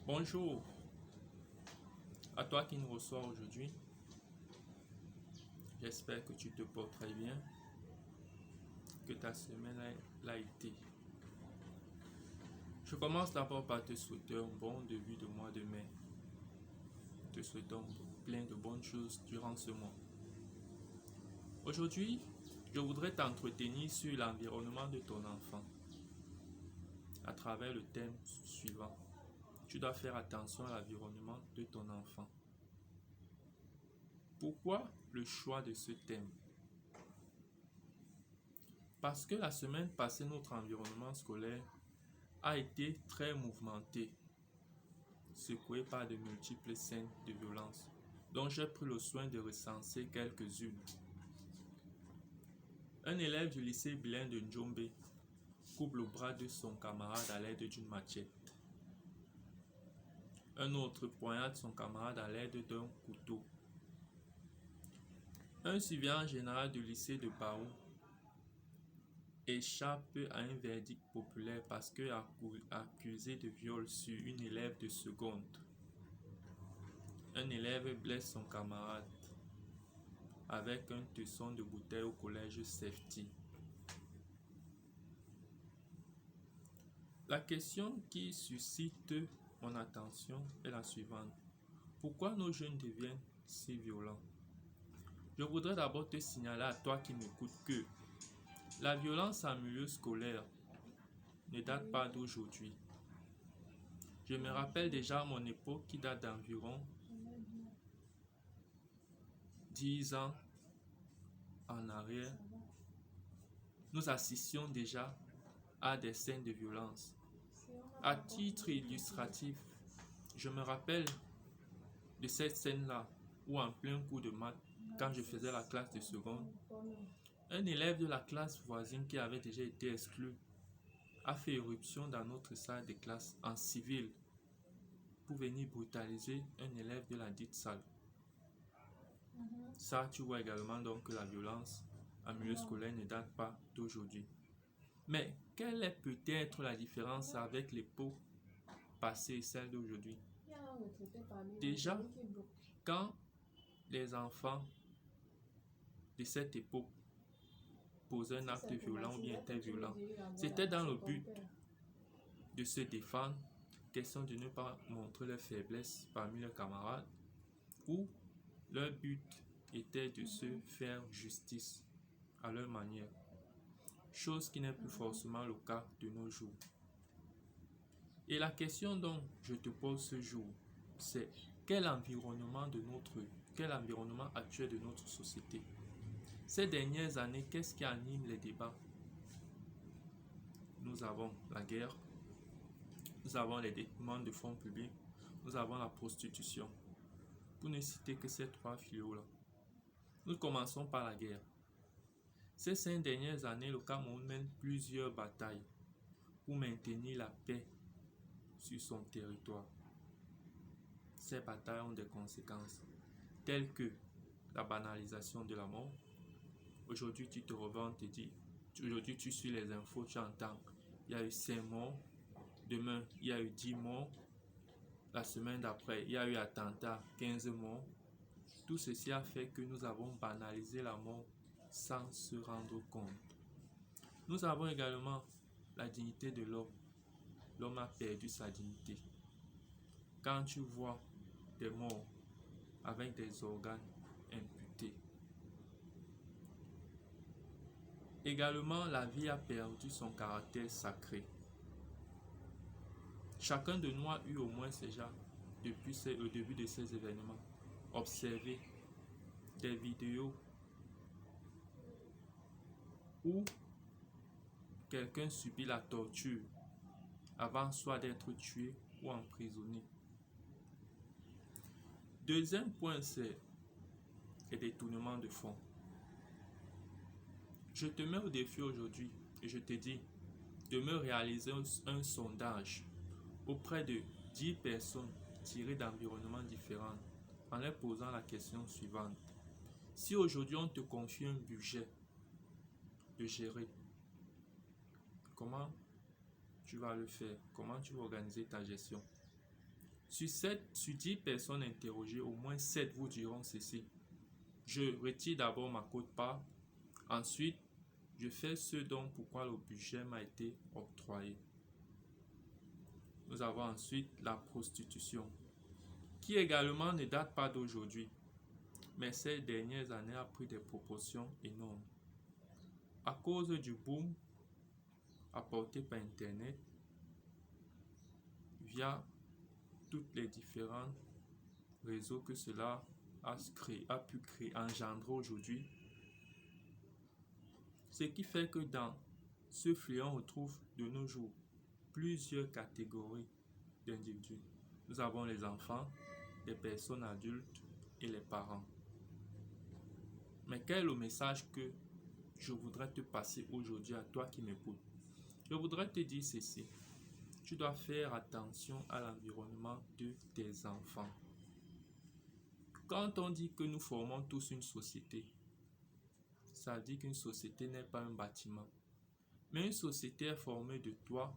Bonjour à toi qui nous reçois aujourd'hui. J'espère que tu te portes très bien, que ta semaine l'a été. Je commence d'abord par te souhaiter un bon début de mois de mai. Te souhaitons plein de bonnes choses durant ce mois. Aujourd'hui, je voudrais t'entretenir sur l'environnement de ton enfant à travers le thème suivant. Tu dois faire attention à l'environnement de ton enfant. Pourquoi le choix de ce thème? Parce que la semaine passée, notre environnement scolaire a été très mouvementé, secoué par de multiples scènes de violence, dont j'ai pris le soin de recenser quelques-unes. Un élève du lycée bilingue de Njombe coupe le bras de son camarade à l'aide d'une machette. Un autre poignarde son camarade à l'aide d'un couteau. Un surveillant général du lycée de Baou échappe à un verdict populaire parce que accusé de viol sur une élève de seconde. Un élève blesse son camarade avec un tesson de bouteille au collège Safety. La question qui suscite mon attention est la suivante. Pourquoi nos jeunes deviennent si violents? Je voudrais d'abord te signaler à toi qui m'écoutes que la violence en milieu scolaire ne date pas d'aujourd'hui. Je me rappelle déjà à mon époque qui date d'environ 10 ans en arrière. Nous assistions déjà à des scènes de violence. À titre illustratif, je me rappelle de cette scène-là où en plein cours de maths, quand je faisais la classe de seconde, un élève de la classe voisine qui avait déjà été exclu a fait éruption dans notre salle de classe en civil pour venir brutaliser un élève de la dite salle. Ça, tu vois également donc que la violence en milieu scolaire ne date pas d'aujourd'hui. Mais quelle est peut-être la différence avec l'époque passée et celle d'aujourd'hui? Déjà, quand les enfants de cette époque posaient un acte violent ou bien étaient violents, c'était dans le but de se défendre, question de ne pas montrer leur faiblesse parmi leurs camarades, ou leur but était de se faire justice à leur manière, chose qui n'est plus forcément le cas de nos jours. Et la question dont je te pose ce jour, c'est quel environnement actuel de notre société? Ces dernières années, qu'est-ce qui anime les débats? Nous avons la guerre, nous avons les détournements de fonds publics, nous avons la prostitution. Pour ne citer que ces trois fléaux-là. Nous commençons par la guerre. Ces 5 dernières années, le Cameroun mène plusieurs batailles pour maintenir la paix sur son territoire. Ces batailles ont des conséquences telles que la banalisation de la mort. Aujourd'hui, tu te revends, te dis, aujourd'hui tu suis les infos, tu entends, il y a eu 5 morts, demain il y a eu 10 morts, la semaine d'après il y a eu attentat, 15 morts. Tout ceci a fait que nous avons banalisé la mort sans se rendre compte. Nous avons également la dignité de l'homme. L'homme a perdu sa dignité. Quand tu vois des morts avec des organes amputés. Également, la vie a perdu son caractère sacré. Chacun de nous a eu au moins déjà, depuis le début de ces événements, observé des vidéos où quelqu'un subit la torture avant soit d'être tué ou emprisonné. Deuxième point, c'est les détournements de fonds. Je te mets au défi aujourd'hui et je te dis de me réaliser un sondage auprès de 10 personnes tirées d'environnements différents en leur posant la question suivante. Si aujourd'hui on te confie un budget de gérer, comment tu vas le faire? Comment tu vas organiser ta gestion? Sur 10 personnes interrogées, au moins 7 vous diront ceci. Je retire d'abord ma quote-part. Ensuite, je fais ce dont pourquoi le budget m'a été octroyé. Nous avons ensuite la prostitution, qui également ne date pas d'aujourd'hui, mais ces dernières années a pris des proportions énormes. À cause du boom apporté par Internet, via tous les différents réseaux que cela a pu créer, engendrer aujourd'hui, ce qui fait que dans ce flux, on retrouve de nos jours plusieurs catégories d'individus. Nous avons les enfants, les personnes adultes et les parents. Mais quel est le message que je voudrais te passer aujourd'hui à toi qui m'écoutes? Je voudrais te dire ceci. Tu dois faire attention à l'environnement de tes enfants. Quand on dit que nous formons tous une société, ça dit qu'une société n'est pas un bâtiment, mais une société est formée de toi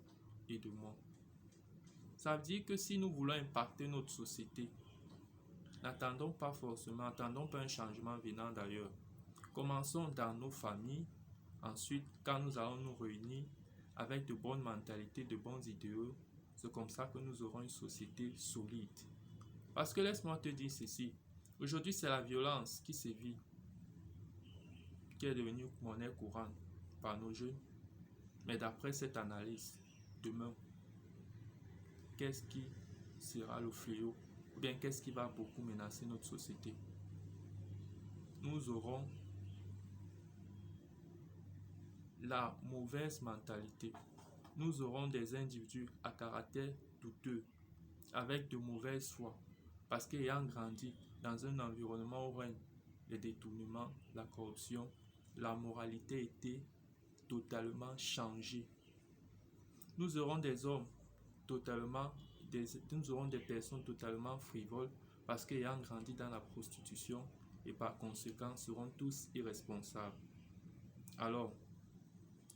et de moi. Ça veut dire que si nous voulons impacter notre société, n'attendons pas un changement venant d'ailleurs. Commençons dans nos familles. Ensuite, quand nous allons nous réunir avec de bonnes mentalités, de bons idéaux, c'est comme ça que nous aurons une société solide. Parce que laisse-moi te dire ceci. Aujourd'hui, c'est la violence qui sévit, qui est devenue monnaie courante par nos jeunes. Mais d'après cette analyse, demain, qu'est-ce qui sera le fléau? Ou bien qu'est-ce qui va beaucoup menacer notre société? Nous aurons la mauvaise mentalité. Nous aurons des individus à caractère douteux, avec de mauvaises foi, parce qu'ayant grandi dans un environnement où règne les détournements, la corruption, la moralité était totalement changée. Nous aurons des hommes nous aurons des personnes totalement frivoles, parce qu'ayant grandi dans la prostitution, et par conséquent seront tous irresponsables. Alors,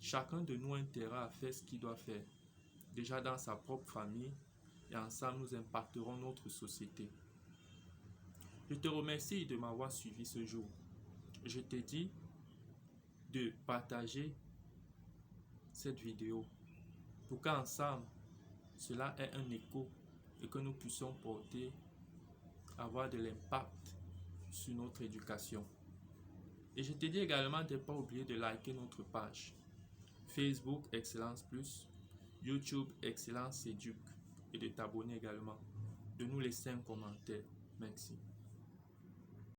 chacun de nous a intérêt à faire ce qu'il doit faire, déjà dans sa propre famille, et ensemble nous impacterons notre société. Je te remercie de m'avoir suivi ce jour. Je te dis de partager cette vidéo pour qu'ensemble cela ait un écho et que nous puissions avoir de l'impact sur notre éducation. Et je te dis également de ne pas oublier de liker notre page Facebook Excellence Plus, YouTube Excellence Éduc, et de t'abonner également, de nous laisser un commentaire. Merci.